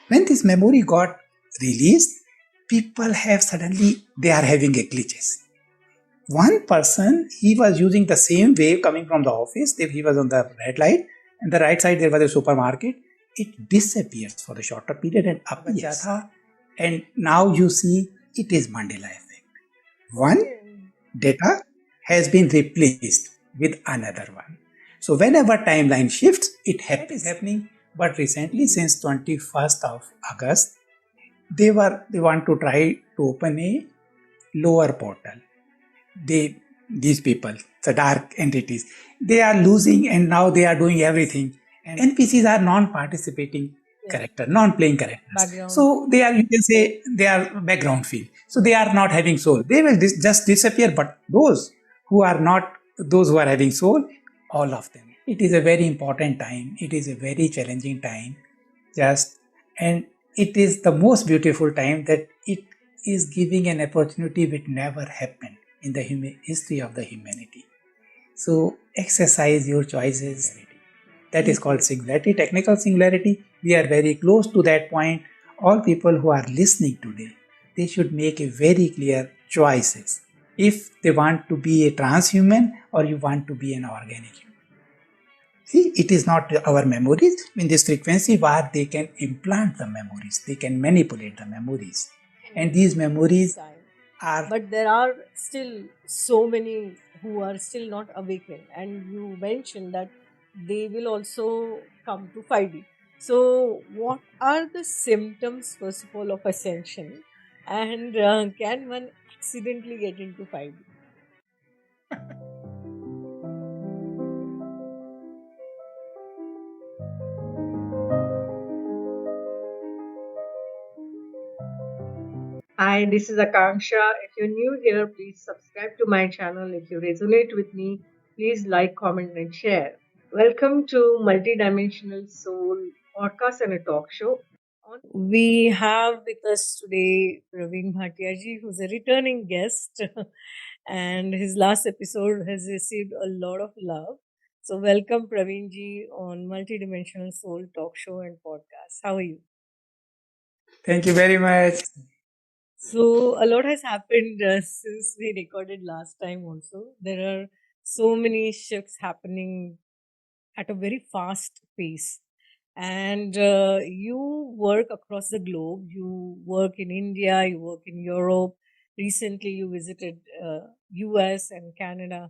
When this memory got released, people have suddenly they are having a glitches. One person, he was using the same wave coming from the office. He was on the red light, and the right side there was a supermarket. It disappears for the shorter period and appears. And now you see it is Mandela effect. One data has been replaced with another one. So whenever timeline shifts, it happens. That is happening. But recently, since 21st of August, they want to try to open a lower portal. These people, the dark entities, they are losing, and now they are doing everything. And NPCs are non-participating character, non-playing characters. Background. So they are, you can say, they are background field. So they are not having soul. They will just disappear. But those who are not, those who are having soul, all of them. It is a very important time. It is a very challenging time. Just and it is the most beautiful time that it is giving an opportunity which never happened in the history of the humanity. So exercise your choices. That is called singularity, technical singularity. We are very close to that point. All people who are listening today, they should make a very clear choices. If they want to be a transhuman or you want to be an organic human. See, it is not our memories. In this frequency where they can implant the memories, they can manipulate the memories. And these memories are... But there are still so many who are still not awakened. And you mentioned that they will also come to 5D. So what are the symptoms, first of all, of ascension? And can one accidentally get into 5D? Hi, this is Akanksha. If you're new here, please subscribe to my channel. If you resonate with me, please like, comment, and share. Welcome to Multidimensional Soul podcast and a talk show. We have with us today Praveen Bhatia who's a returning guest, and his last episode has received a lot of love. So, welcome Praveen ji on Multidimensional Soul talk show and podcast. How are you? Thank you very much. So, a lot has happened since we recorded last time, also. There are so many shifts happening at a very fast pace. And you work across the globe. You work in India, you work in Europe. Recently, you visited US and Canada.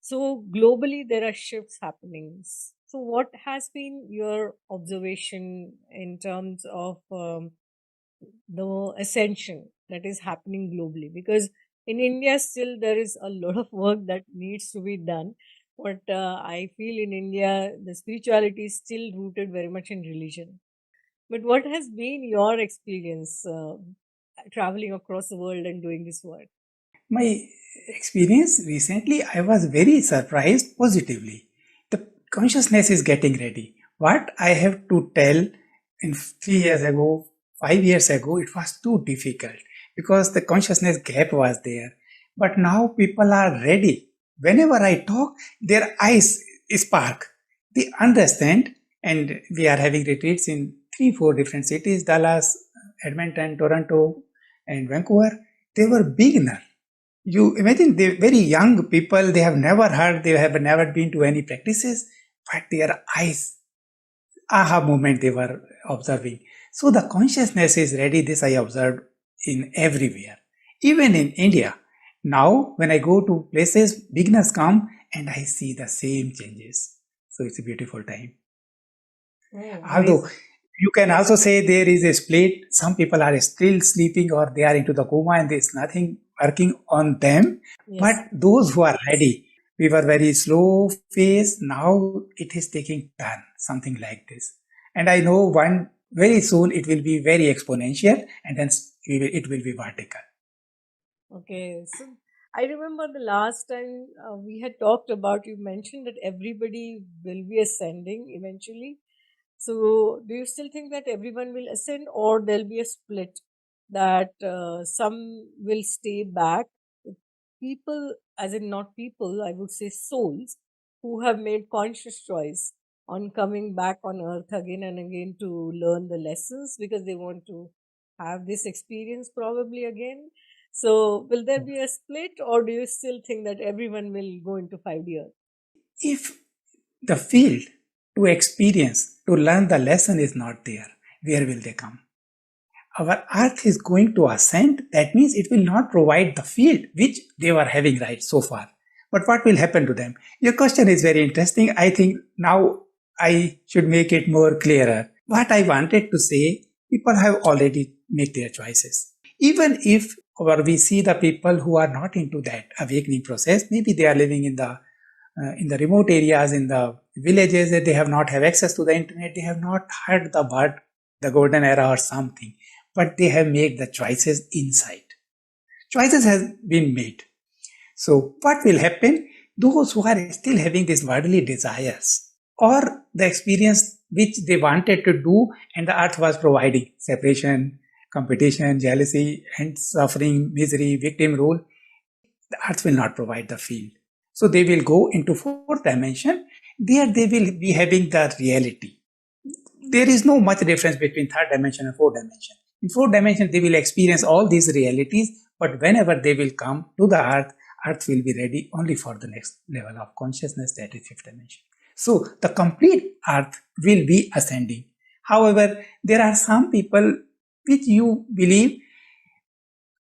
So, globally, there are shifts happening. So, what has been your observation in terms of the ascension that is happening globally? Because in India still there is a lot of work that needs to be done, but I feel in India the spirituality is still rooted very much in religion. But what has been your experience traveling across the world and doing this work? My experience recently, I was very surprised positively. The consciousness is getting ready. What I have to tell in 3 years ago, 5 years ago, it was too difficult because the consciousness gap was there. But now people are ready. Whenever I talk, their eyes spark. They understand, and we are having retreats in 3, 4 different cities: Dallas, Edmonton, Toronto, and Vancouver. They were beginner. You imagine the very young people, they have never heard, they have never been to any practices, but their eyes, aha moment they were observing. So the consciousness is ready. This I observed in everywhere, even in India. Now, when I go to places, beginners come and I see the same changes. So it's a beautiful time. Although you can also say there is a split. Some people are still sleeping or they are into the coma and there's nothing working on them. Yes. But those who are ready, we were very slow phase. Now it is taking turn, something like this. And I know one very soon it will be very exponential and then it will be vertical. Okay, so I remember the last time we had talked about, you mentioned that everybody will be ascending eventually. So, do you still think that everyone will ascend, or there'll be a split that some will stay back? People, as in not people, I would say souls, who have made conscious choice on coming back on earth again and again to learn the lessons, because they want to have this experience probably again. So will there be a split, or do you still think that everyone will go into 5D earth? If the field to experience, to learn the lesson is not there, where will they come? Our earth is going to ascend. That means it will not provide the field which they were having right so far. But what will happen to them? Your question is very interesting. I think now I should make it more clearer. What I wanted to say, people have already made their choices. Even if or we see the people who are not into that awakening process, maybe they are living in the remote areas, in the villages, that they have not have access to the internet, they have not heard the word, the golden era or something, but they have made the choices inside. Choices has been made. So what will happen? Those who are still having these worldly desires or the experience which they wanted to do and the earth was providing, separation, competition, jealousy, and suffering, misery, victim role, the earth will not provide the field. So they will go into fourth dimension. There they will be having the reality. There is no much difference between third dimension and fourth dimension. In fourth dimension, they will experience all these realities, but whenever they will come to the earth, earth will be ready only for the next level of consciousness, that is fifth dimension. So the complete earth will be ascending. However, there are some people which you believe,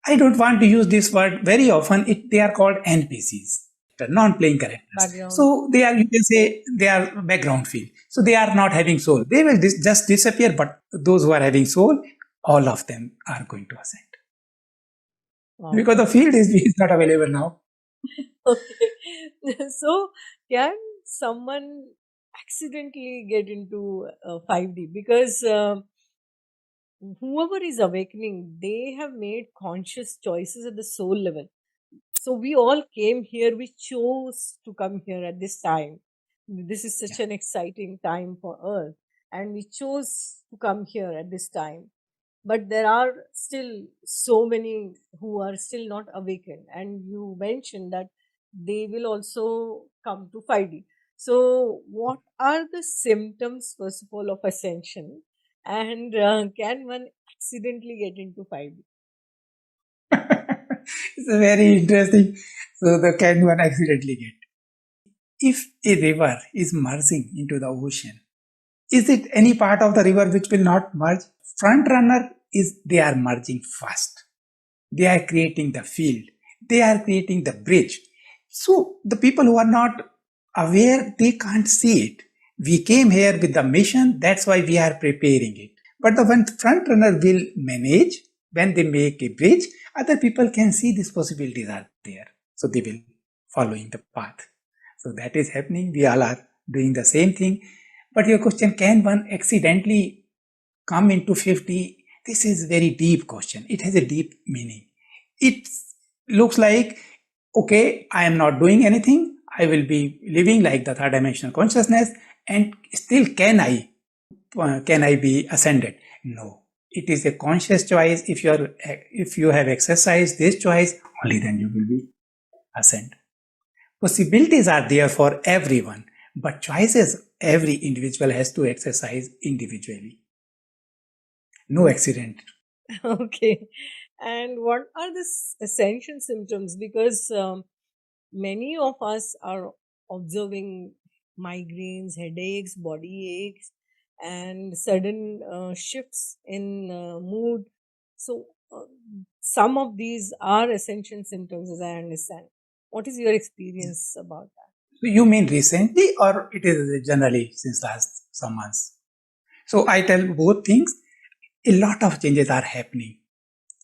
I don't want to use this word very often, they are called NPCs, non-playing characters. Background. So they are, you can say, they are background field. So they are not having soul. They will just disappear, but those who are having soul, all of them are going to ascend. Wow. Because the field is not available now. Okay. So can someone accidentally get into 5D? Because whoever is awakening, they have made conscious choices at the soul level. So we all came here, we chose to come here at this time. This is such an exciting time for earth, and we chose to come here at this time. But there are still so many who are still not awakened, and you mentioned that they will also come to 5D. So what are the symptoms, first of all, of ascension, and can one accidentally get into 5D? It's a very interesting. So the can one accidentally get? If a river is merging into the ocean, is it any part of the river which will not merge? Front runner is they are merging fast. They are creating the field. They are creating the bridge. So the people who are not aware, they can't see it. We came here with the mission. That's why we are preparing it. But the one front runner will manage when they make a bridge, other people can see these possibilities are there. So they will following the path. So that is happening. We all are doing the same thing. But your question, can one accidentally come into 50? This is very deep question. It has a deep meaning. It looks like, okay, I am not doing anything. I will be living like the third dimensional consciousness, and still can I be ascended? No. It is a conscious choice. If you have exercised this choice, only then you will be ascend. Possibilities are there for everyone, but choices every individual has to exercise individually. No accident. Okay. And what are the ascension symptoms? Because many of us are observing migraines, headaches, body aches, and sudden shifts in mood. So, some of these are ascension symptoms, as I understand. What is your experience about that? So you mean recently, or it is generally since last some months? So I tell both things. A lot of changes are happening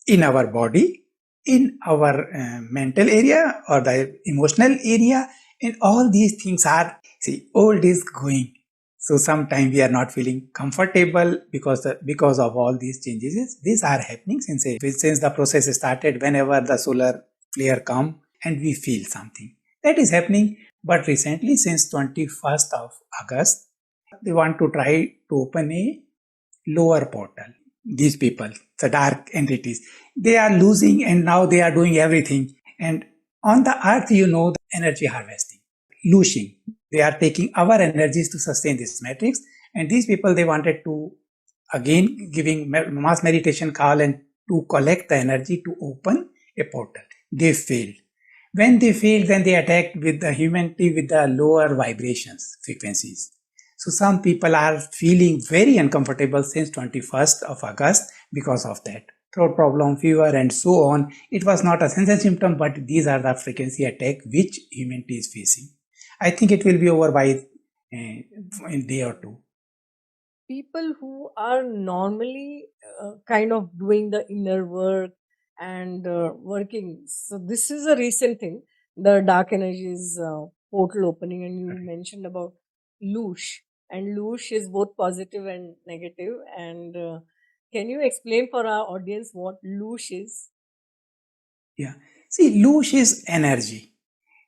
in our body, in our mental area or the emotional area, and all these things are, see, old is going. So sometimes we are not feeling comfortable because of all these changes. These are happening since the process started. Whenever the solar flare come and we feel something that is happening. But recently, since 21st of August, they want to try to open a lower portal. These people, the dark entities, they are losing and now they are doing everything. And on the earth, the energy harvesting, losing. They are taking our energies to sustain this matrix. And these people, they wanted to, again, giving mass meditation call and to collect the energy to open a portal. They failed. When they failed, then they attacked with the humanity with the lower vibrations, frequencies. So some people are feeling very uncomfortable since 21st of August because of that. Throat problem, fever, and so on. It was not a sensory symptom, but these are the frequency attack which humanity is facing. I think it will be over by in a day or two. People who are normally kind of doing the inner work and working. So this is a recent thing, the dark energies portal opening, and you mentioned about loosh, and loosh is both positive and negative. And can you explain for our audience what loosh is? Yeah. See, loosh is energy.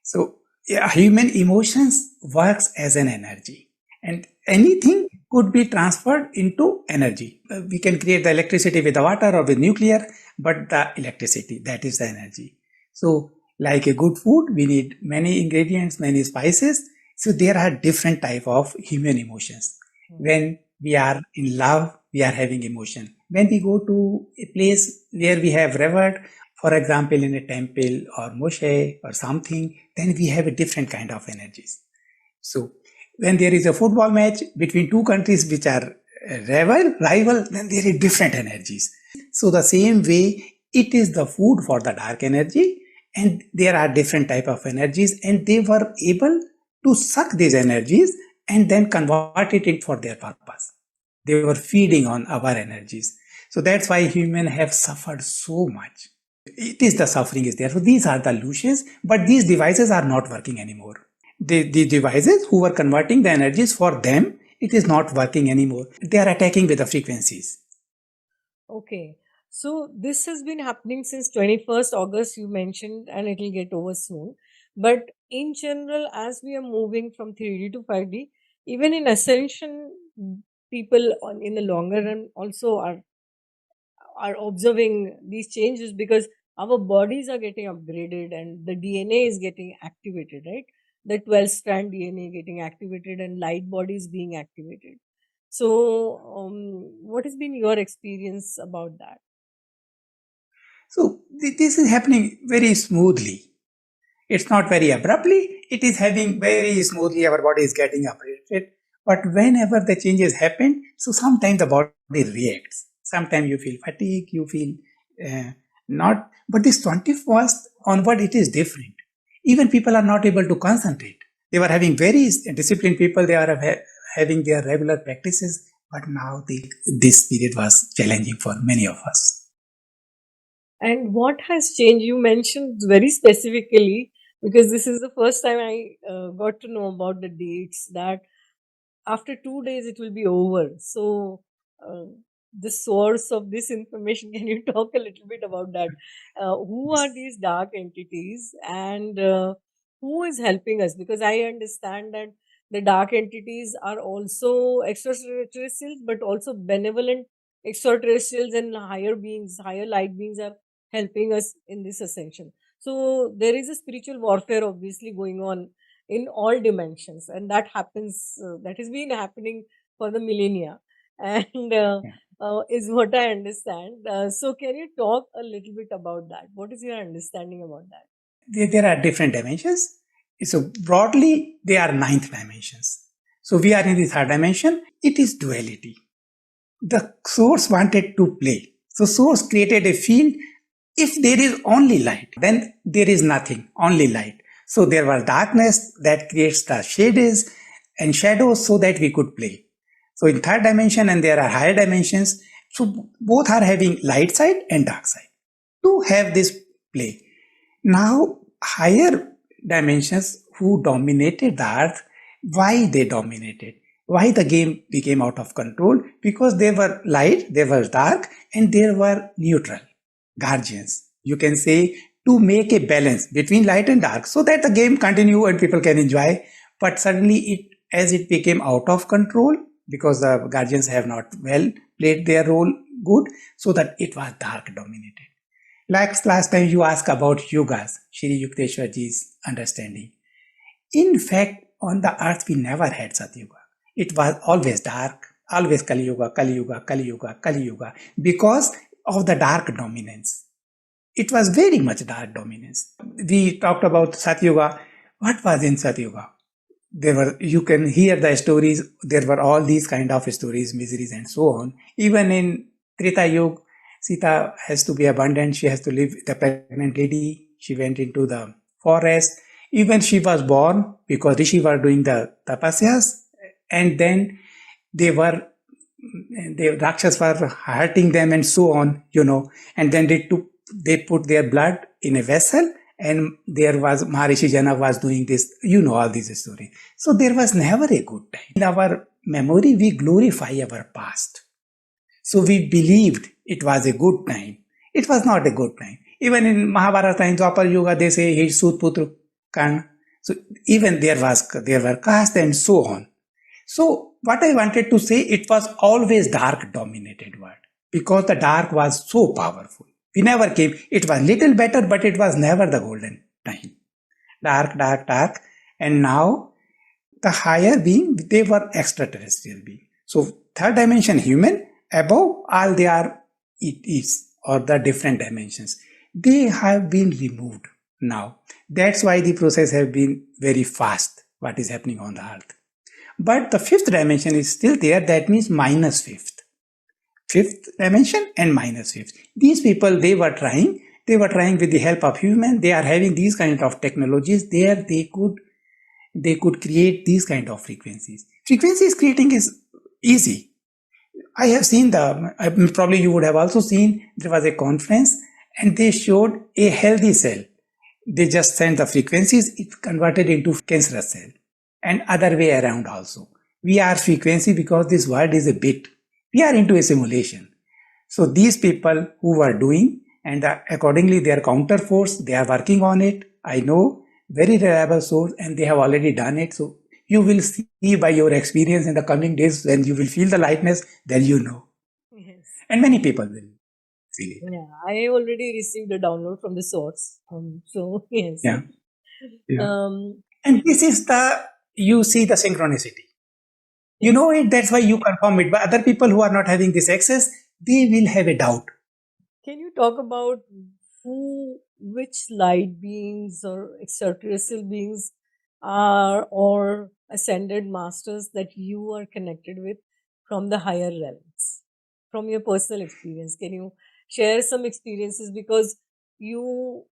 So yeah, human emotions works as an energy, and anything could be transferred into energy. We can create the electricity with the water or with nuclear, but the electricity, that is the energy. So like a good food, we need many ingredients, many spices. So there are different type of human emotions. When we are in love, we are having emotion. When we go to a place where we have revered, for example, in a temple or mosque or something, then we have a different kind of energies. So when there is a football match between two countries which are rival, then there are different energies. So the same way, it is the food for the dark energy, and there are different type of energies, and they were able to suck these energies and then convert it in for their purpose. They were feeding on our energies. So that's why humans have suffered so much. It is the suffering is there. So these are the illusions, but these devices are not working anymore. The devices who were converting the energies for them, it is not working anymore. They are attacking with the frequencies. Okay. So this has been happening since 21st August, you mentioned, and it will get over soon. But in general, as we are moving from 3D to 5D, even in Ascension, people in the longer run also are observing these changes, because our bodies are getting upgraded and the DNA is getting activated, right? The 12 strand DNA getting activated and light bodies being activated. So, what has been your experience about that? So this is happening very smoothly. It's not very abruptly. It is having very smoothly. Our body is getting updated. But whenever the changes happen, so sometimes the body reacts. Sometimes you feel fatigue, you feel not. But this 21st onward, it is different. Even people are not able to concentrate. They were having very disciplined people. They are having their regular practices. But now this period was challenging for many of us. And what has changed? You mentioned very specifically, because this is the first time I got to know about the dates, that after 2 days it will be over. So, uh, the source of this information, can you talk a little bit about that? Who are these dark entities, and who is helping us? Because I understand that the dark entities are also extraterrestrials, but also benevolent extraterrestrials and higher beings, higher light beings are helping us in this ascension. So, there is a spiritual warfare obviously going on in all dimensions, and that happens, that has been happening for the millennia, and Yeah. is what I understand. So can you talk a little bit about that? What is your understanding about that? There are different dimensions. So broadly, they are ninth dimensions. So we are in the third dimension. It is duality. The source wanted to play. So source created a field. If there is only light, then there is nothing, only light. So there was darkness that creates the shades and shadows so that we could play. So in third dimension, and there are higher dimensions. So both are having light side and dark side to have this play. Now, higher dimensions who dominated the earth, why they dominated? Why the game became out of control? Because they were light, they were dark, and they were neutral guardians. You can say to make a balance between light and dark so that the game continue and people can enjoy. But suddenly as it became out of control, because the guardians have not well played their role good, so that it was dark dominated. Like last time you asked about yogas, Shri Yukteswarji's understanding. In fact, on the earth we never had Satyuga. It was always dark, always Kali Yuga, Kali Yuga, Kali Yuga, Kali Yuga, because of the dark dominance. It was very much dark dominance. We talked about Satyuga. What was in Satyuga? There were, you can hear the stories. There were all these kind of stories, miseries, and so on. Even in Treta Yuga, Sita has to be abundant. She has to live the pregnant lady. She went into the forest. Even she was born because Rishi were doing the tapasyas, and then they were the Rakshas were hurting them and so on, and then they put their blood in a vessel, and there was Maharishi Jana was doing this, all these stories. So there was never a good time. In our memory, we glorify our past. So we believed it was a good time. It was not a good time. Even in Mahabharata, in Dwapar Yuga, they say he is Sudputra Karna. So even there were caste and so on. So what I wanted to say, it was always dark dominated world because the dark was so powerful. We never came. It was little better, but it was never the golden time. Dark, dark, dark. And now the higher being, they were extraterrestrial being. So third dimension human, above all they are it is, or the different dimensions. They have been removed now. That's why the process have been very fast, what is happening on the earth. But the fifth dimension is still there. That means minus fifth. Fifth dimension and minus fifth. These people, they were trying with the help of human. They are having these kind of technologies. There they could create these kind of frequencies. Frequencies creating is easy. I have seen probably you would have also seen, there was a conference and they showed a healthy cell. They just sent the frequencies, it converted into cancerous cell. And other way around also. We are frequency because this world is a bit. We are into a simulation. So these people who are doing, and accordingly their counter force, they are working on it. I know, very reliable source, and they have already done it. So you will see by your experience in the coming days, when you will feel the lightness, then you know. Yes. And many people will feel it. Yeah, I already received a download from the source. So yes. Yeah. Um, And this is you see the synchronicity. You yes. know it, that's why you confirm it. But other people who are not having this access, they will have a doubt. Can you talk about which light beings or extraterrestrial beings are or ascended masters that you are connected with from the higher realms? From your personal experience, can you share some experiences, because you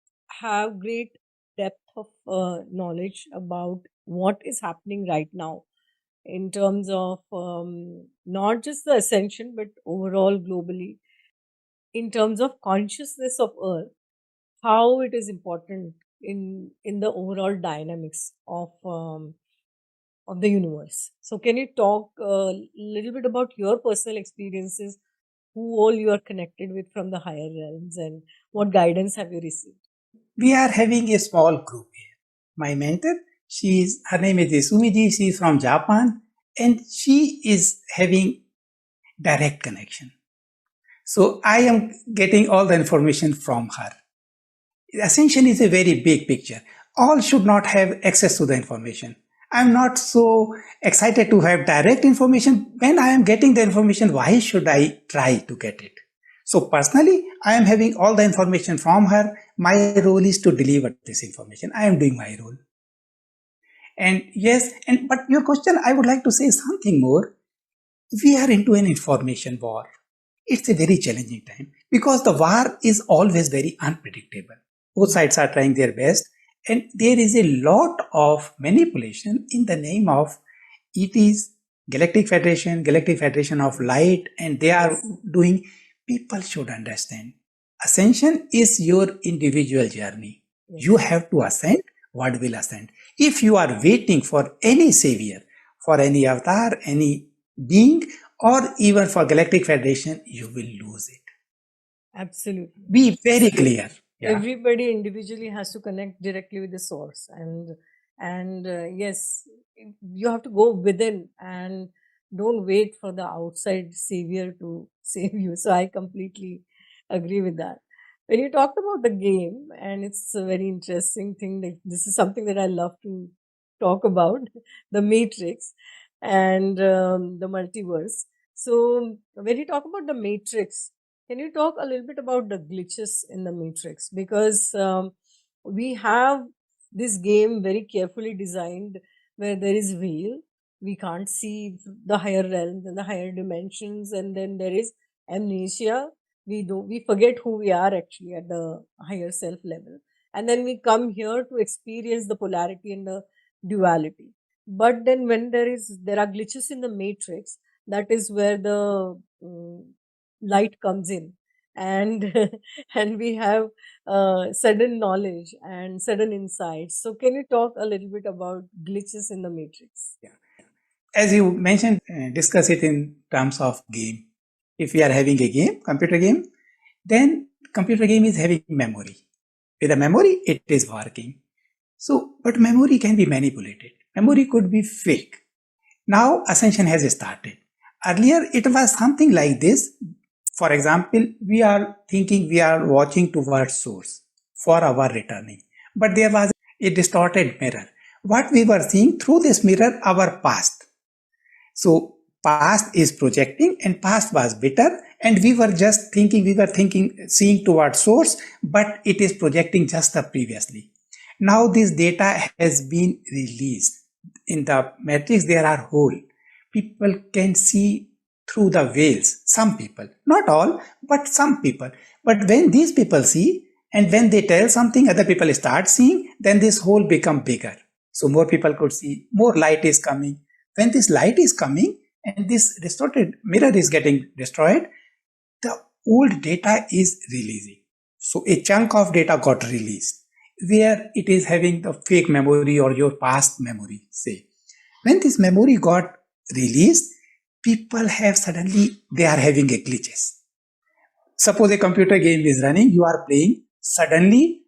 have great depth of knowledge about what is happening right now in terms of not just the ascension but overall globally, in terms of consciousness of earth, how it is important in the overall dynamics of the universe. So can you talk a little bit about your personal experiences, who all you are connected with from the higher realms, and what guidance have you received? We are having a small group here. My mentor, her name is Sumiji, she is from Japan, and she is having direct connection. So I am getting all the information from her. Ascension is a very big picture. All should not have access to the information. I'm not so excited to have direct information. When I am getting the information, why should I try to get it? So personally, I am having all the information from her. My role is to deliver this information. I am doing my role. And yes, but your question, I would like to say something more. We are into an information war. It's a very challenging time because the war is always very unpredictable. Both sides are trying their best, and there is a lot of manipulation in the name of ETs, Galactic Federation of Light, and they are doing. People should understand. Ascension is your individual journey. You have to ascend what will ascend. If you are waiting for any savior, for any avatar, any being, or even for Galactic Federation, you will lose it. Absolutely. Be very clear. Yeah. Everybody individually has to connect directly with the source, and yes, you have to go within and don't wait for the outside savior to save you. So I completely agree with that. When you talked about the game, and it's a very interesting thing, that this is something that I love to talk about the matrix and the multiverse. So, when you talk about the matrix, can you talk a little bit about the glitches in the matrix? Because we have this game very carefully designed where there is veil, we can't see the higher realms and the higher dimensions, and then there is amnesia. We forget who we are actually at the higher self level, and then we come here to experience the polarity and the duality. But then when there are glitches in the matrix, that is where the light comes in, and and we have sudden knowledge and sudden insights. So can you talk a little bit about glitches in the matrix? As you mentioned, discuss it in terms of game. If we are having a game, computer game, then computer game is having memory. With a memory, it is working. So, but memory can be manipulated. Memory could be fake. Now, Ascension has started. Earlier, it was something like this. For example, we are thinking we are watching towards source for our returning. But there was a distorted mirror. What we were seeing through this mirror, our past. So past is projecting and past was bitter, and we were thinking, seeing towards source, but it is projecting just the previously. Now this data has been released. In the matrix, there are hole. People can see through the veils. Some people, not all, but some people. But when these people see, and when they tell something, other people start seeing, then this hole become bigger. So more people could see, more light is coming. When this light is coming and this distorted mirror is getting destroyed, the old data is releasing. So a chunk of data got released where it is having the fake memory or your past memory, say. When this memory got released, people have suddenly, they are having a glitches. Suppose a computer game is running, you are playing, suddenly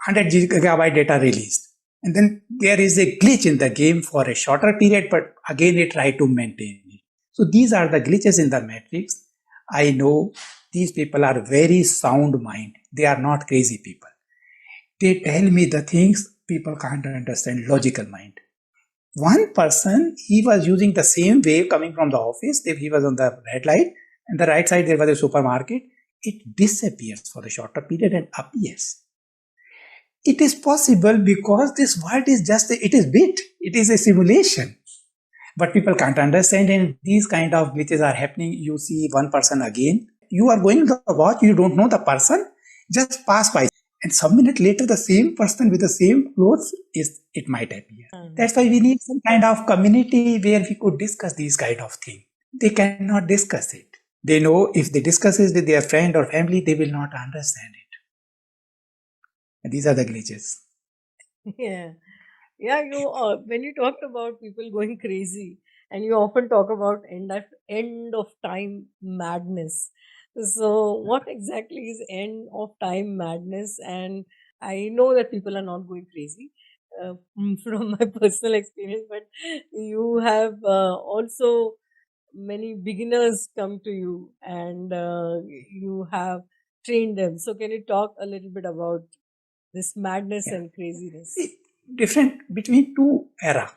100 gigabyte data released. And then there is a glitch in the game for a shorter period, but again it try to maintain it. So these are the glitches in the matrix. I know these people are very sound mind. They are not crazy people. They tell me the things people can't understand, logical mind. One person, he was using the same wave coming from the office. He was on the red light, and the right side there was a supermarket. It disappears for a shorter period and appears. It is possible because this world is it is bit, it is a simulation. But people can't understand, and these kind of glitches are happening. You see one person again, you are going to watch, you don't know the person, just pass by, and some minute later the same person with the same clothes it might appear. That's why we need some kind of community where we could discuss these kind of things. They cannot discuss it. They know if they discuss it with their friend or family, they will not understand it. And these are the glitches. Yeah. Yeah, when you talked about people going crazy, and you often talk about end of time madness. So, what exactly is end of time madness? And I know that people are not going crazy from my personal experience, but you have also many beginners come to you, and you have trained them. So, can you talk a little bit about this madness and craziness? See, different between two era.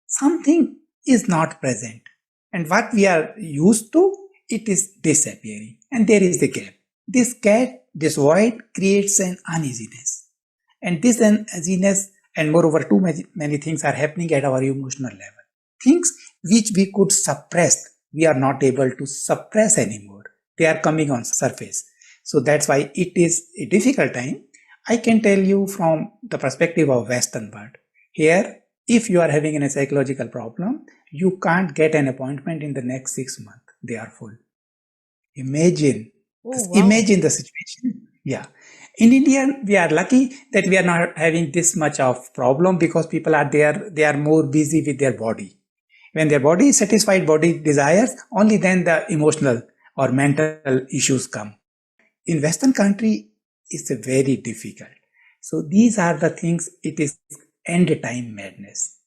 Something is not present, and what we are used to, it is disappearing, and there is the gap. This void creates an uneasiness, and this uneasiness, and moreover, too many things are happening at our emotional level. Things which we could suppress, we are not able to suppress anymore. They are coming on surface. So that's why it is a difficult time. I can tell you from the perspective of Western world. Here, if you are having a psychological problem, you can't get an appointment in the next 6 months. They are full. Imagine the situation. Yeah. In India, we are lucky that we are not having this much of problem because people are there. They are more busy with their body. When their body is satisfied, body desires, only then the emotional or mental issues come. In Western country, it's a very difficult. So these are the things, it is end time madness.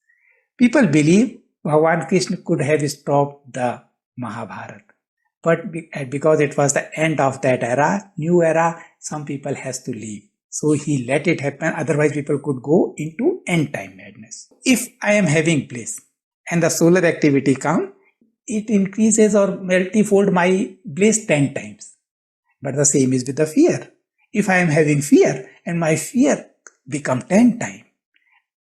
People believe Bhagwan Krishna could have stopped the Mahabharata. But because it was the end of that era, new era, some people has to leave. So he let it happen. Otherwise people could go into end time madness. If I am having bliss and the solar activity come, it increases or multifold my bliss 10 times. But the same is with the fear. If I am having fear and my fear become 10 times,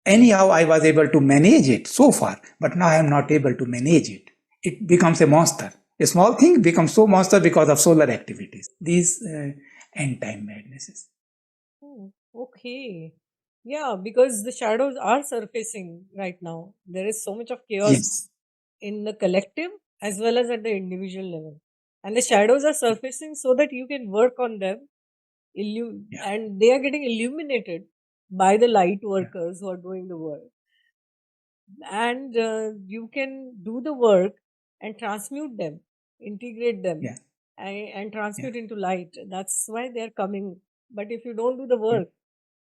anyhow I was able to manage it so far, but now I am not able to manage it. It becomes a monster. A small thing becomes so monster because of solar activities. These end time madnesses. Okay. Yeah, because the shadows are surfacing right now. There is so much of chaos Yes. in the collective as well as at the individual level. And the shadows are surfacing so that you can work on them, Yeah. and they are getting illuminated by the light Yeah. workers who are doing the work. And you can do the work and transmute them, integrate them, Yeah. and Yeah. transmute into light. That's why they're coming. But if you don't do the Yeah. work,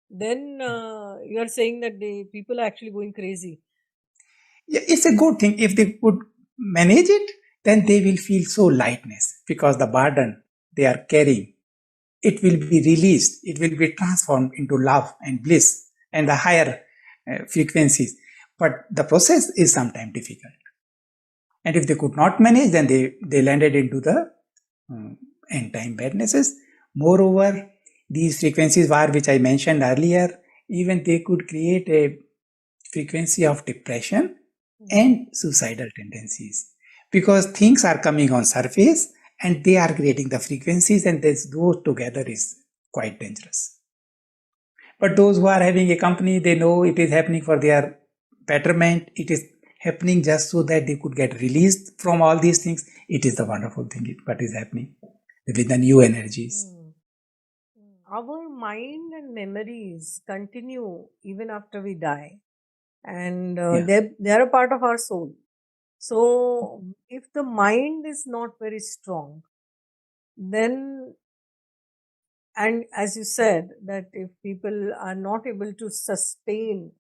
then you are saying that the people are actually going crazy. Yeah, it's a good thing. If they could manage it, then they will feel so lightness because the burden they are carrying, it will be released. It will be transformed into love and bliss and the higher frequencies. But the process is sometimes difficult. And if they could not manage, then they landed into the end time badnesses. Moreover, these frequencies were, which I mentioned earlier, even they could create a frequency of depression and suicidal tendencies because things are coming on surface and they are creating the frequencies, and this those together is quite dangerous. But those who are having a company, they know it is happening for their betterment. It is happening just so that they could get released from all these things. It is the wonderful thing what is happening with the new energies. Our mind and memories continue even after we die, and Yeah. they're a part of our soul. So, if the mind is not very strong, then, and as you said, that if people are not able to sustain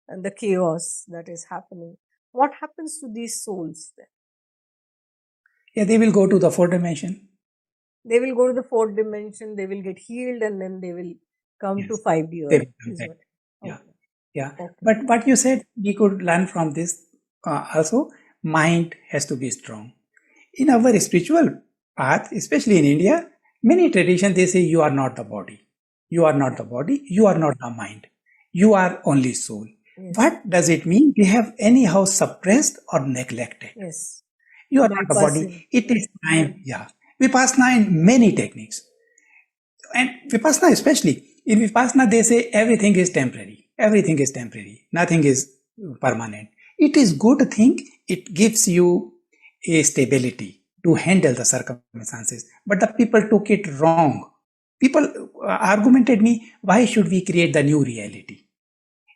the chaos that is happening, what happens to these souls then? Yeah, they will go to the fourth dimension. They will go to the fourth dimension, they will get healed, and then they will come to Yes. 5D They Earth. will come Is back. what? Yeah. Okay. Yeah. Okay. But what you said, we could learn from this also, mind has to be strong. In our spiritual path, especially in India, many traditions they say you are not the body. You are not the body. You are not the mind. You are only soul. Yes. What does it mean? We have anyhow suppressed or neglected. Yes. You are not the Bypassing. body. It is time. Yeah. Vipassana in many techniques. And Vipassana especially. In Vipassana, they say everything is temporary. Everything is temporary. Nothing is permanent. It is good thing. It gives you a stability to handle the circumstances. But the people took it wrong. People argumented me, why should we create the new reality?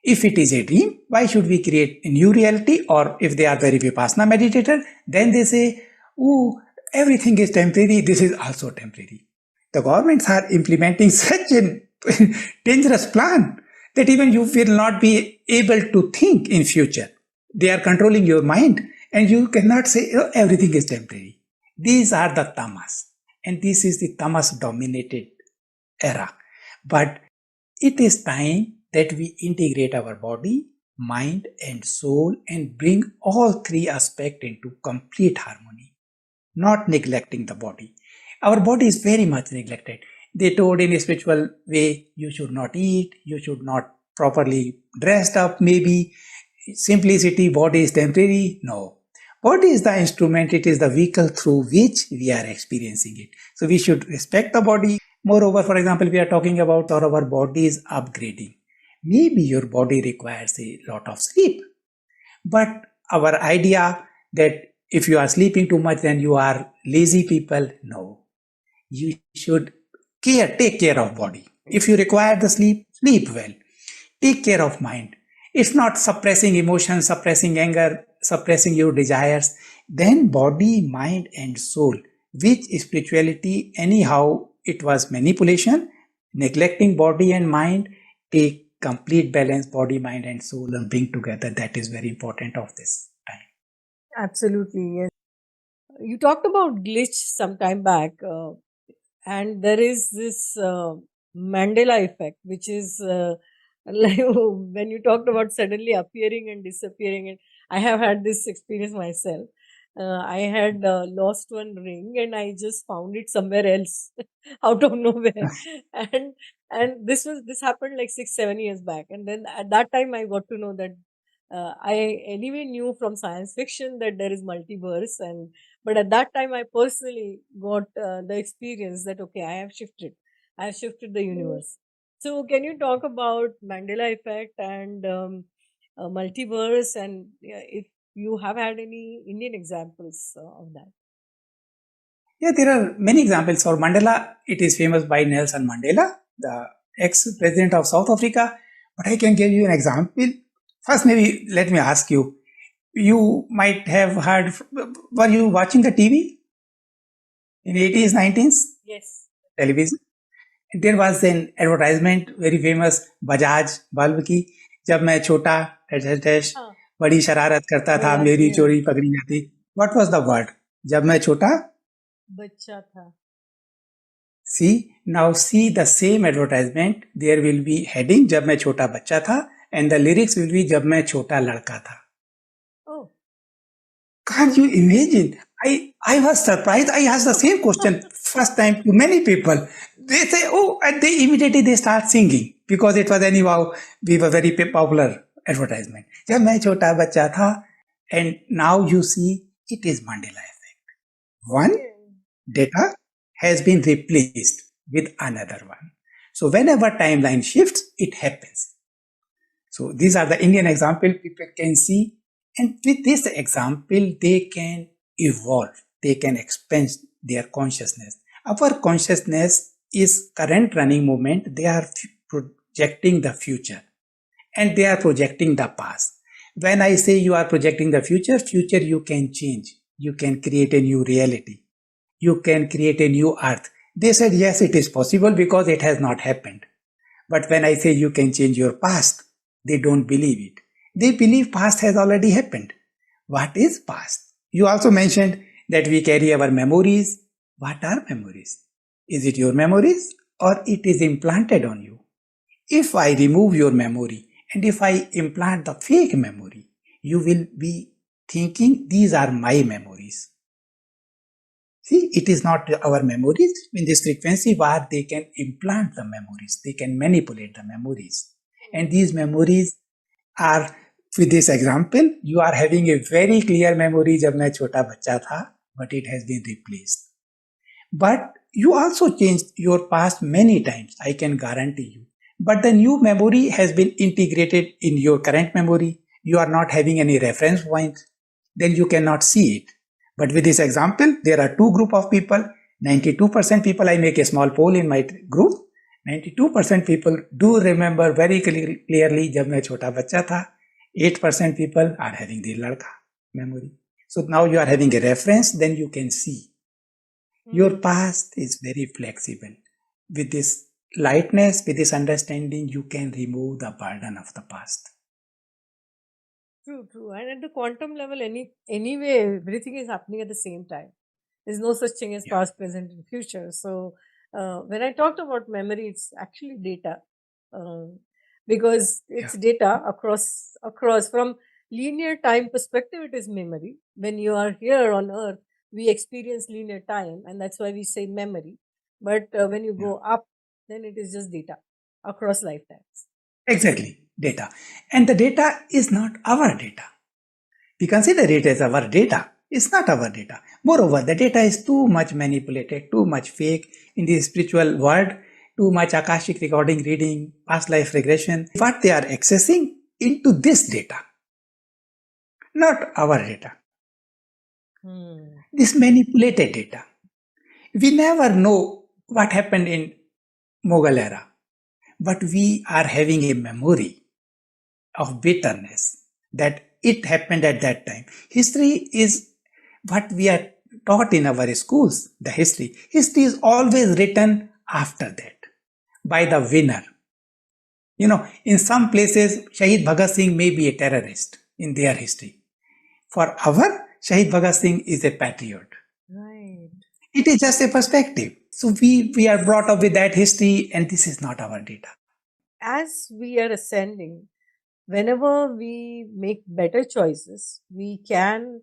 If it is a dream, why should we create a new reality? Or if they are very Vipassana meditator, then they say, oh, everything is temporary. This is also temporary. The governments are implementing such a dangerous plan that even you will not be able to think in future. They are controlling your mind and you cannot say, oh, everything is temporary. These are the tamas, and this is the tamas dominated era. But it is time that we integrate our body, mind, and soul and bring all three aspects into complete harmony, not neglecting the body. Our body is very much neglected. They told in a spiritual way, you should not eat, you should not properly dressed up, maybe simplicity, body is temporary. No. Body is the instrument, it is the vehicle through which we are experiencing it. So we should respect the body. Moreover, for example, we are talking about our body is upgrading. Maybe your body requires a lot of sleep. But our idea that if you are sleeping too much, then you are lazy people, no. You should take care of body. If you require the sleep, sleep well. Take care of mind. It's not suppressing emotions, suppressing anger, suppressing your desires. Then body, mind, and soul, which spirituality, anyhow, it was manipulation, neglecting body and mind, take complete balance, body, mind, and soul, and bring together. That is very important of this time. Absolutely, yes. You talked about glitch some time back, and there is this Mandela effect, which is Like when you talked about suddenly appearing and disappearing, and I have had this experience myself. I had lost one ring and I just found it somewhere else out of nowhere, and this happened like 6 7 years back, and then at that time I got to know that I anyway knew from science fiction that there is multiverse, and but at that time I personally got the experience that okay, I have shifted the universe. So, can you talk about Mandela Effect and multiverse, and if you have had any Indian examples of that? Yeah, there are many examples. For Mandela, it is famous by Nelson Mandela, the ex-president of South Africa. But I can give you an example. First, maybe let me ask you. You might have heard. Were you watching the TV in 80s, 90s Yes. television? There was an advertisement very famous Bajaj bulb की जब मैं छोटा dash dash dash हाँ, बड़ी शरारत करता था yeah, मेरी yeah. चोरी पकड़ी जाती. What was the word? जब मैं छोटा. बच्चा था. See the same advertisement. There will be heading जब मैं छोटा बच्चा था and the lyrics will be जब मैं छोटा लड़का था. Oh. Can't you imagine? I was surprised. I asked the same question first time to many people. They say, oh, and they immediately they start singing because it was anyhow we were very popular advertisement. जब मैं छोटा बच्चा था, and now you see it is Mandela effect. One data has been replaced with another one. So whenever timeline shifts, it happens. So these are the Indian example people can see. And with this example, they can evolve, they can expand their consciousness. Our consciousness is current running moment, they are projecting the future and they are projecting the past. When I say you are projecting the future you can change, you can create a new reality, you can create a new earth. They said, yes, it is possible because it has not happened. But when I say you can change your past, they don't believe it. They believe past has already happened. What is past? You also mentioned that we carry our memories. What are memories? Is it your memories or it is implanted on you? If I remove your memory and if I implant the fake memory, you will be thinking these are my memories. See, it is not our memories in this frequency where they can implant the memories, they can manipulate the memories. And these memories are, with this example, you are having a very clear memory जब मैं छोटा बच्चा था, but it has been replaced. But you also changed your past many times, I can guarantee you. But the new memory has been integrated in your current memory. You are not having any reference point, then you cannot see it. But with this example, there are two group of people. 92% people, I make a small poll in my group. 92% people do remember very clearly जब मैं छोटा बच्चा था. 8% people are having the ladka memory. So now you are having a reference, then you can see. Your past is very flexible. With this lightness, with this understanding, you can remove the burden of the past. True, true. And at the quantum level, anyway, everything is happening at the same time. There's no such thing as past, present, and future. So when I talked about memory, it's actually data, because it's data across from linear time perspective. It is memory. When you are here on Earth, we experience linear time, and that's why we say memory. But when you go up, then it is just data across lifetimes. Exactly, data. And the data is not our data. We consider it as our data. It's not our data. Moreover, the data is too much manipulated, too much fake in the spiritual world, too much Akashic recording, reading, past life regression. What they are accessing into this data, not our data. This manipulated data. We never know what happened in Mughal era, but we are having a memory of bitterness that it happened at that time. History is what we are taught in our schools, the history. History is always written after that by the winner. You know, in some places, Shahid Bhagat Singh may be a terrorist in their history. For our, Shahid Bhagat Singh is a patriot. Right. It is just a perspective. So we are brought up with that history, and this is not our data. as we are ascending, whenever we make better choices, we can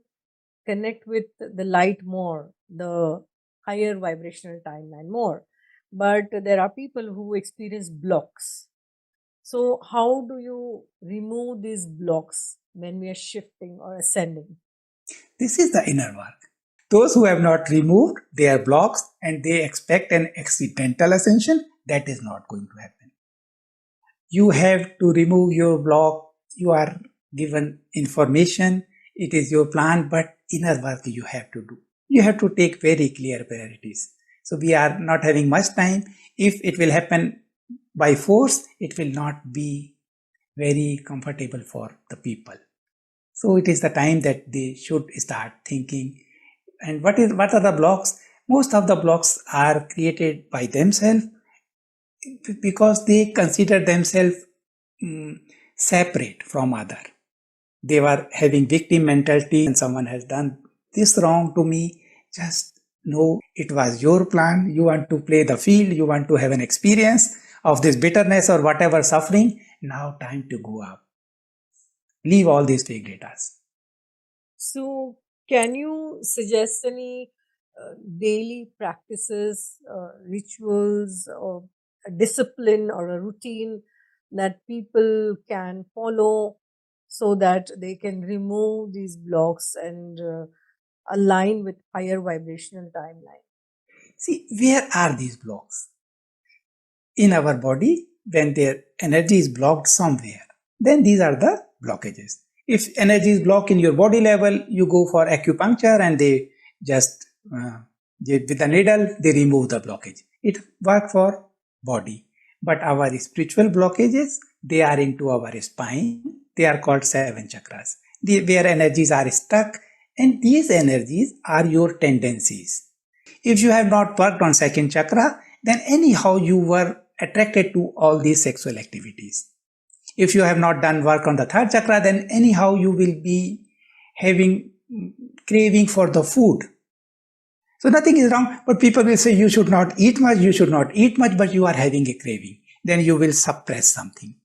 connect with the light more, the higher vibrational timeline more. But there are people who experience blocks. So, how do you remove these blocks when we are shifting or ascending? This is the inner work. Those who have not removed their blocks and they expect an accidental ascension, that is not going to happen. You have to remove your block. You are given information. It is your plan, but inner work you have to do. You have to take very clear priorities. So we are not having much time. If it will happen by force, it will not be very comfortable for the people. So it is the time that they should start thinking. And what are the blocks? Most of the blocks are created by themselves because they consider themselves separate from other. They were having victim mentality and someone has done this wrong to me. Just know it was your plan. You want to play the field. You want to have an experience of this bitterness or whatever suffering. Now time to go up. Leave all these fake datas. So, can you suggest any daily practices, rituals, or a discipline or a routine that people can follow so that they can remove these blocks and align with higher vibrational timeline? See, where are these blocks? In our body, when their energy is blocked somewhere, then these are the blockages. If energy is blocked in your body level, you go for acupuncture and they just with the needle they remove the blockage. It works for body, but our spiritual blockages, they are into our spine. They are called seven chakras, where energies are stuck, and these energies are your tendencies. If you have not worked on second chakra, then anyhow you were attracted to all these sexual activities. If you have not done work on the third chakra, then anyhow you will be having craving for the food. So nothing is wrong, but people will say you should not eat much, you should not eat much, but you are having a craving. Then you will suppress something.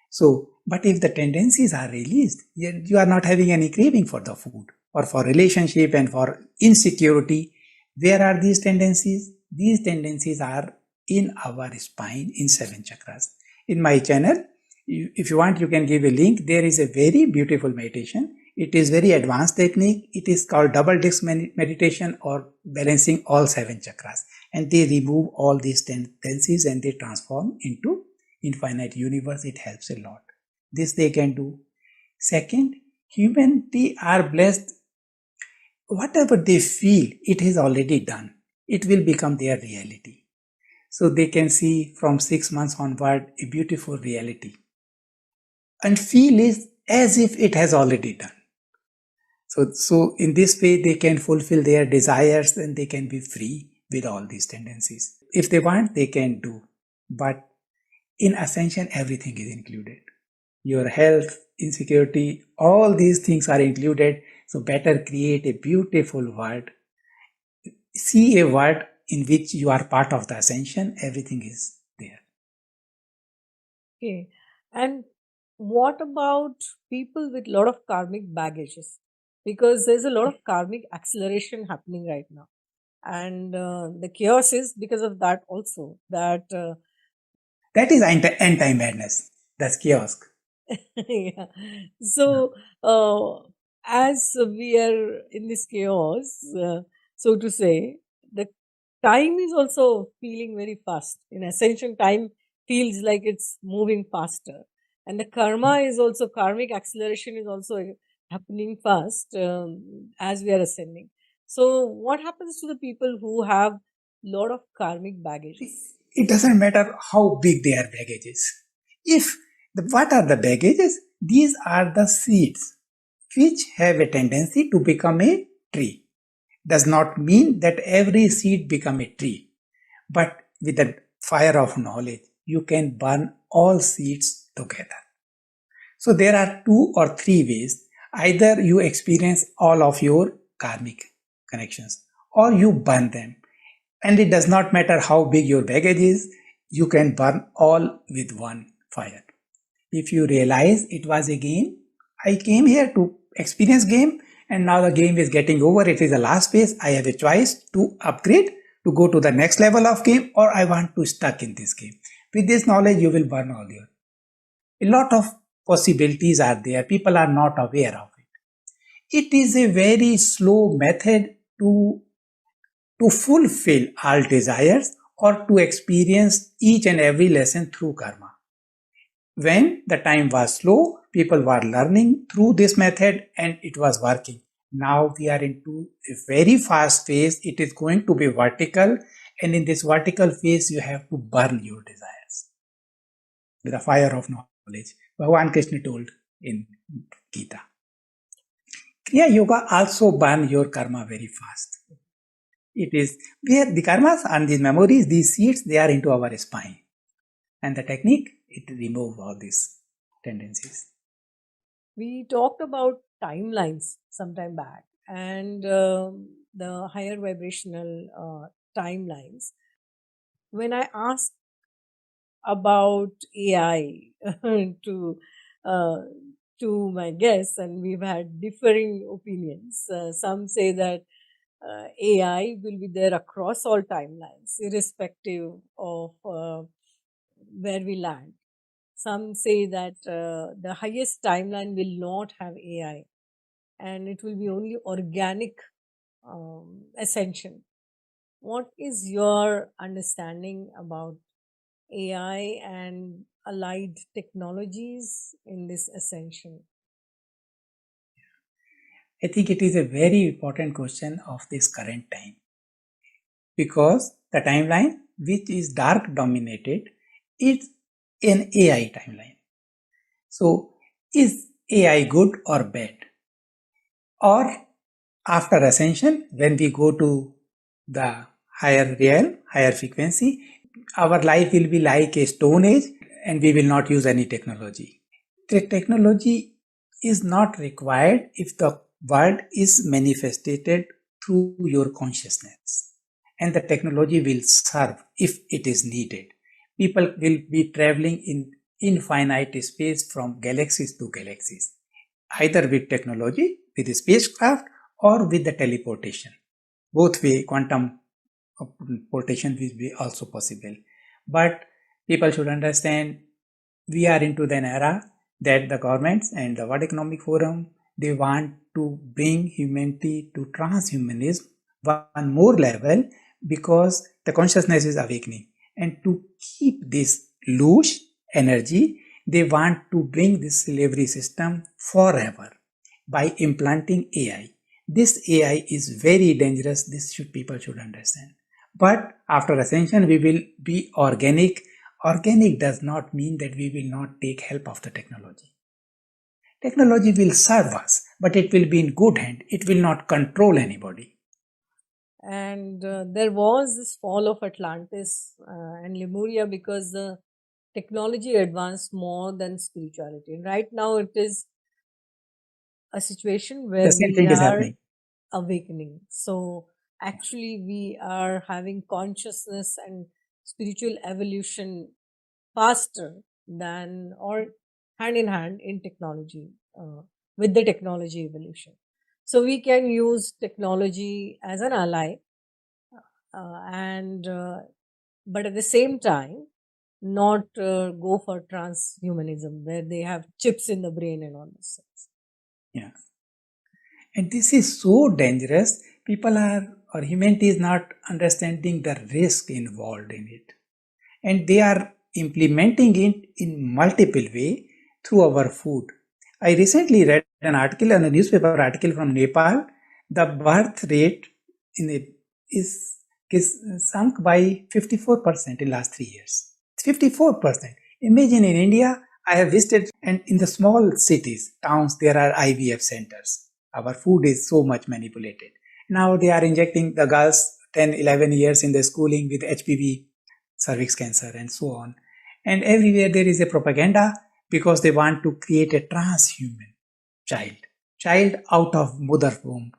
So, but if the tendencies are released, you are not having any craving for the food or for relationship and for insecurity. Where are these tendencies? These tendencies are in our spine in seven chakras. In my channel, if you want, you can give a link. There is a very beautiful meditation. It is very advanced technique. It is called double disc meditation or balancing all seven chakras. And they remove all these tendencies and they transform into infinite universe. It helps a lot. This they can do. Second, humanity are blessed. Whatever they feel, it is already done. It will become their reality. So they can see from 6 months onward a beautiful reality. And feel is as if it has already done. So in this way, they can fulfill their desires and they can be free with all these tendencies. If they want, they can do. But in Ascension, everything is included. Your health, insecurity, all these things are included. So better create a beautiful world. See a world in which you are part of the Ascension. Everything is there. Okay. And what about people with a lot of karmic baggages? Because there's a lot of karmic acceleration happening right now. And the chaos is because of that also. That That is end-time madness. That's kiosk. yeah. So, as we are in this chaos, so to say, the time is also feeling very fast. In Ascension, time feels like it's moving faster. And the karma is also, karmic acceleration is also happening fast as we are ascending. So, what happens to the people who have lot of karmic baggages? It doesn't matter how big their baggage is. What are the baggages? These are the seeds which have a tendency to become a tree. Does not mean that every seed become a tree, but with the fire of knowledge, you can burn all seeds together. So there are 2 or 3 ways. Either you experience all of your karmic connections or you burn them. And it does not matter how big your baggage is, you can burn all with one fire. If you realize it was a game, I came here to experience game, and now the game is getting over. It is the last phase. I have a choice to upgrade, to go to the next level of game, or I want to stuck in this game. With this knowledge, you will burn all your. A lot of possibilities are there. People are not aware of it. It is a very slow method to fulfill all desires or to experience each and every lesson through karma. When the time was slow, people were learning through this method and it was working. Now we are into a very fast phase. It is going to be vertical, and in this vertical phase, you have to burn your desires with the fire of knowledge. Bhagavan Krishna told in Gita. Kriya Yoga also burn your karma very fast. It is where the karmas and these memories, these seeds, they are into our spine. And the technique, it removes all these tendencies. We talked about timelines some time back and the higher vibrational timelines. When I asked about AI to uh, to my guests, and we've had differing opinions. Some say that AI will be there across all timelines, irrespective of where we land. Some say that the highest timeline will not have AI and it will be only organic ascension. What is your understanding about AI and allied technologies in this ascension? I think it is a very important question of this current time, because the timeline which is dark dominated is an AI timeline. So is AI good or bad? Or after ascension, when we go to the higher realm, higher frequency, our life will be like a stone age and we will not use any technology. The technology is not required if the world is manifested through your consciousness, and the technology will serve if it is needed. People will be traveling in infinite space from galaxies to galaxies, either with technology, with the spacecraft, or with the teleportation. Both way, quantum portation will be also possible. But people should understand we are into an era that the governments and the World Economic Forum, they want to bring humanity to transhumanism one more level, because the consciousness is awakening. And to keep this loose energy, they want to bring this slavery system forever by implanting AI. This AI is very dangerous. People should understand. But after ascension, we will be organic. Organic does not mean that we will not take help of the technology. Technology will serve us, but it will be in good hand. It will not control anybody. And there was this fall of Atlantis and Lemuria because the technology advanced more than spirituality. And right now, it is a situation where The same we thing is are happening. awakening. So, actually, we are having consciousness and spiritual evolution faster than or hand in hand in technology with the technology evolution. So, we can use technology as an ally and but at the same time not go for transhumanism where they have chips in the brain and all this things. Yeah. And this is so dangerous. People are, or humanity is not understanding the risk involved in it. And they are implementing it in multiple way through our food. I recently read an article, a newspaper article from Nepal. The birth rate in it is sunk by 54% in last 3 years. 54%. Imagine in India, I have visited, and in the small cities, towns, there are IVF centers. Our food is so much manipulated. Now they are injecting the girls 10, 11 years in the schooling with HPV, cervix cancer, and so on. And everywhere there is a propaganda because they want to create a transhuman child out of mother womb.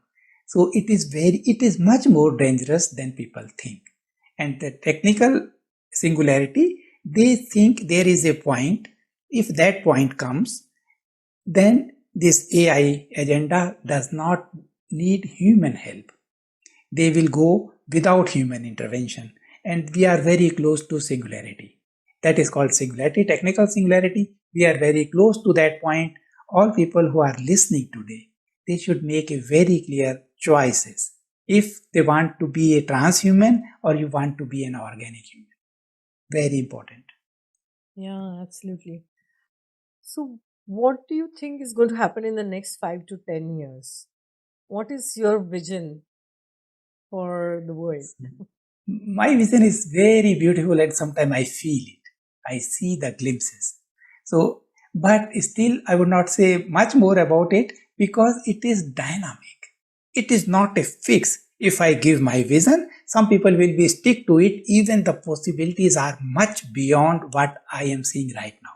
So it is much more dangerous than people think. And the technical singularity, they think there is a point If that point comes, then this AI agenda does not need human help. They will go without human intervention, and we are very close to singularity. That is called singularity, technical singularity. We are very close to that point. All people who are listening today, they should make a very clear choices. If they want to be a transhuman or you want to be an organic human. Very important. Yeah, absolutely. So, what do you think is going to happen in the next 5 to 10 years? What is your vision for the world? My vision is very beautiful and sometimes I feel it. I see the glimpses. So, but still, I would not say much more about it because it is dynamic. It is not a fix. If I give my vision, some people will be stick to it. Even the possibilities are much beyond what I am seeing right now.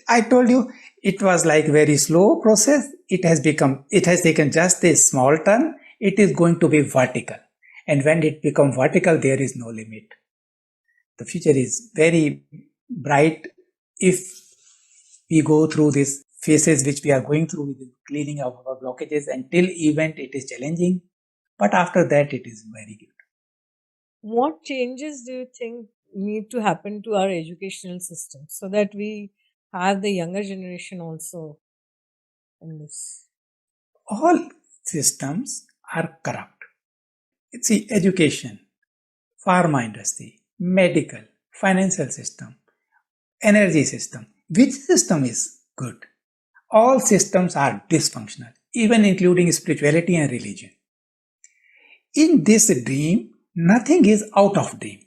I told you, it was like very slow process. It has taken just a small turn. It is going to be vertical. And when it becomes vertical, there is no limit. The future is very bright if we go through these phases which we are going through with the cleaning of our blockages. Until event, it is challenging. But after that, it is very good. What changes do you think need to happen to our educational system so that we have the younger generation also in this? All systems are corrupt. See, education, pharma industry, medical, financial system, energy system. Which system is good? All systems are dysfunctional, even including spirituality and religion. In this dream, nothing is out of dream.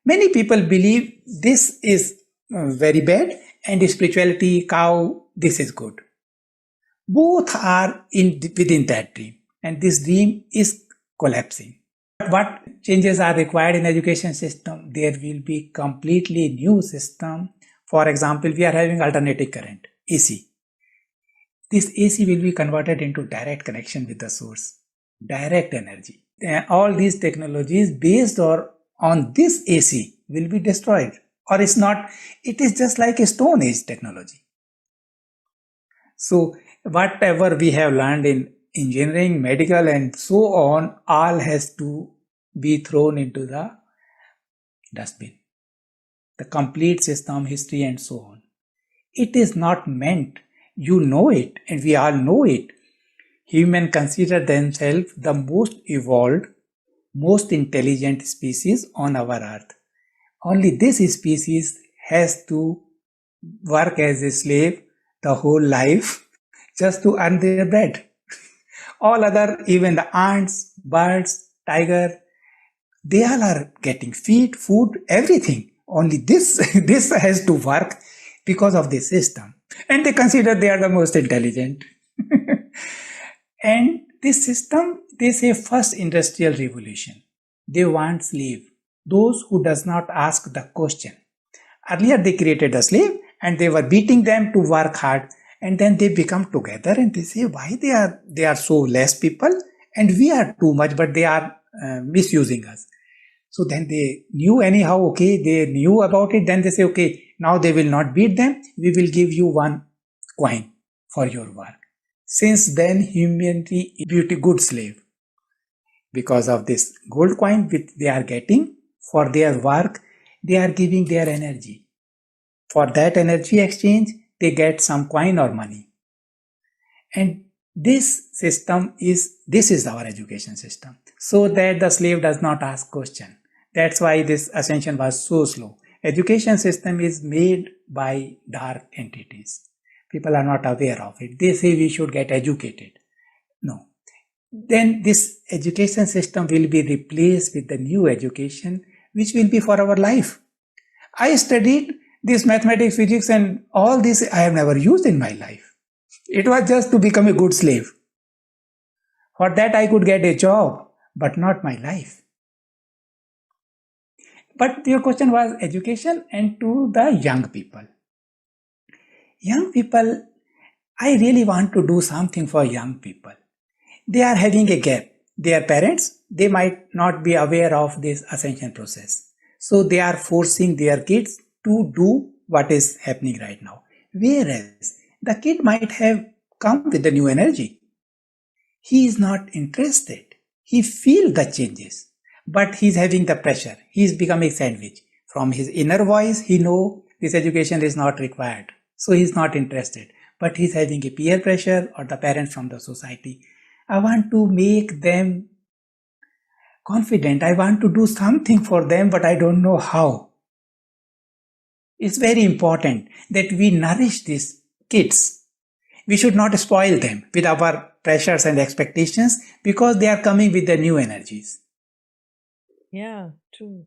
Many people believe this is very bad and spirituality, cow, this is good. Both are within that dream and this dream is collapsing. What changes are required in education system? There will be completely new system. For example, we are having alternating current, AC. This AC will be converted into direct connection with the source, direct energy. All these technologies based on this AC will be destroyed, or it's not. It is just like a Stone Age technology. So whatever we have learned in engineering, medical, and so on, all has to be thrown into the dustbin. The complete system, history, and so on. It is not meant. You know it, and we all know it. Humans consider themselves the most evolved, most intelligent species on our earth. Only this species has to work as a slave the whole life just to earn their bread. All other, even the ants, birds, tiger, they all are getting feed, food, everything. Only this, this has to work because of the system. And they consider they are the most intelligent. And this system, they say first industrial revolution. They want slave, those who does not ask the question. Earlier they created a slave and they were beating them to work hard, and then they become together and they say why they are so less people and we are too much, but they are misusing us. So then they knew anyhow, okay, they knew about it. Then they say, okay, now they will not beat them. We will give you one coin for your work. Since then, humanity is a good slave because of this gold coin which they are getting for their work. They are giving their energy. For that energy exchange, they get some coin or money. And this is our education system, so that the slave does not ask question. That's why this ascension was so slow. Education system is made by dark entities. People are not aware of it. They say we should get educated. No. Then this education system will be replaced with the new education, which will be for our life. I studied this mathematics, physics, and all this I have never used in my life. It was just to become a good slave. For that I could get a job, but not my life. But your question was education and to the young people. Young people, I really want to do something for young people. They are having a gap. Their parents, they might not be aware of this ascension process. So they are forcing their kids to do what is happening right now. Whereas the kid might have come with the new energy. He is not interested. He feels the changes, but he's having the pressure. He's becoming sandwich. From his inner voice, he know this education is not required. So he's not interested. But he's having a peer pressure or the parents from the society. I want to make them confident. I want to do something for them, but I don't know how. It's very important that we nourish these kids. We should not spoil them with our pressures and expectations because they are coming with the new energies. Yeah, true.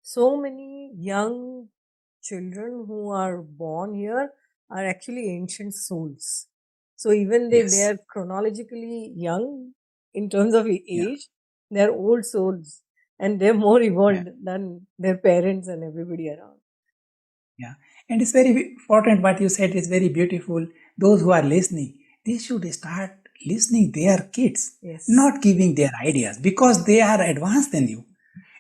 So many young children who are born here are actually ancient souls. So even they Yes. are chronologically young in terms of Yeah. age, they're old souls and they're more Yeah. evolved than their parents and everybody around. Yeah. And it's very important what you said is very beautiful. Those who are listening, they should start listening their kids, Yes. not giving their ideas because they are advanced than you.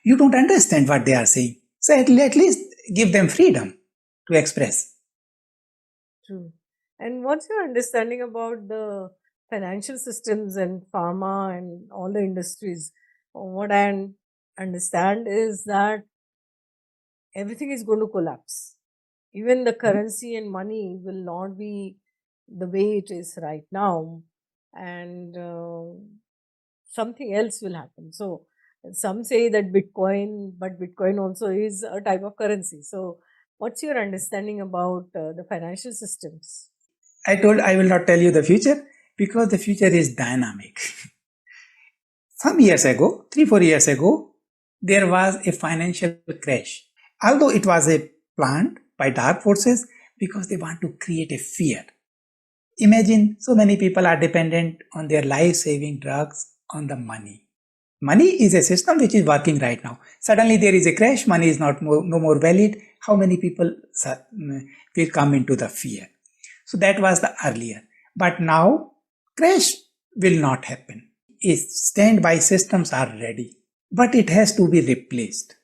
You don't understand what they are saying. So at least give them freedom to express. True. And what's your understanding about the financial systems and pharma and all the industries? What I understand is that everything is going to collapse. Even the currency and money will not be the way it is right now, and something else will happen. So, some say that Bitcoin, but Bitcoin also is a type of currency. So, what's your understanding about the financial systems? I told I will not tell you the future because the future is dynamic. Some years ago, 3 4 years ago, there was a financial crash. Although it was a planned by dark forces because they want to create a fear. Imagine so many people are dependent on their life saving drugs on the money. Money is a system which is working right now. Suddenly there is a crash, money is no more valid. How many people will come into the fear? So that was the earlier. But now, crash will not happen. Standby systems are ready, but it has to be replaced.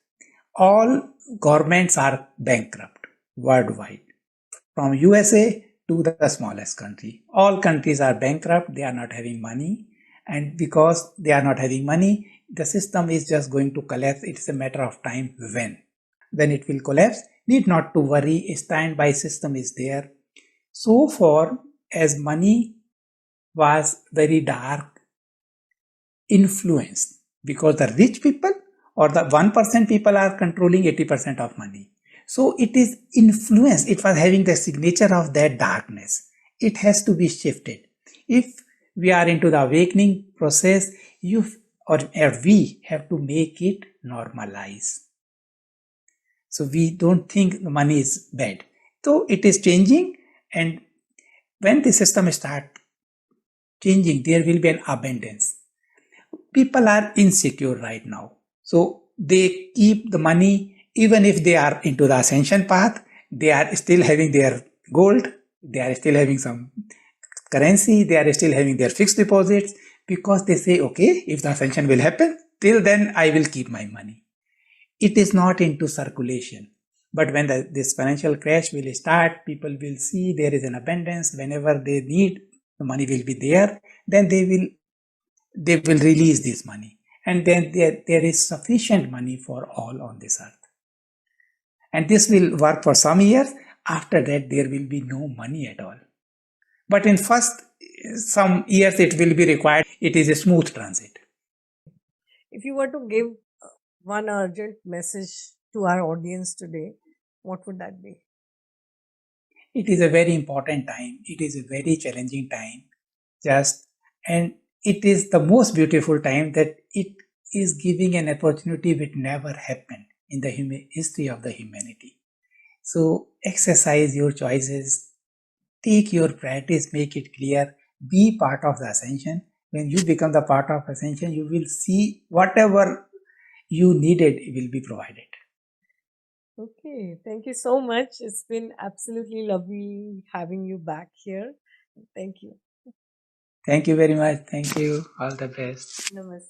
All governments are bankrupt worldwide, from USA to the smallest country. All countries are bankrupt, they are not having money, and because they are not having money, the system is just going to collapse. It's a matter of time when. When it will collapse, need not to worry, a standby system is there. So far as money was very dark influenced because the rich people or the 1% people are controlling 80% of money. So it is influenced. It was having the signature of that darkness. It has to be shifted. If we are into the awakening process, or we have to make it normalize. So we don't think the money is bad. So it is changing, and when the system start changing, there will be an abundance. People are insecure right now. So they keep the money, even if they are into the ascension path, they are still having their gold, they are still having some currency, they are still having their fixed deposits because they say, okay, if the ascension will happen, till then I will keep my money. It is not into circulation. But when this financial crash will start, people will see there is an abundance. Whenever they need, the money will be there. Then they will release this money, and then there is sufficient money for all on this earth, and this will work for some years. After that there will be no money at all, but in first some years it will be required. It is a smooth transit. If you were to give one urgent message to our audience today, what would that be? It is a very important time, it is a very challenging time, just, and it is the most beautiful time that it is giving an opportunity which never happened in the history of the humanity. So exercise your choices, take your priorities, make it clear, be part of the ascension. When you become the part of ascension, you will see whatever you needed will be provided. Okay, thank you so much. It's been absolutely lovely having you back here. Thank you. Thank you very much. Thank you. All the best. Namaste.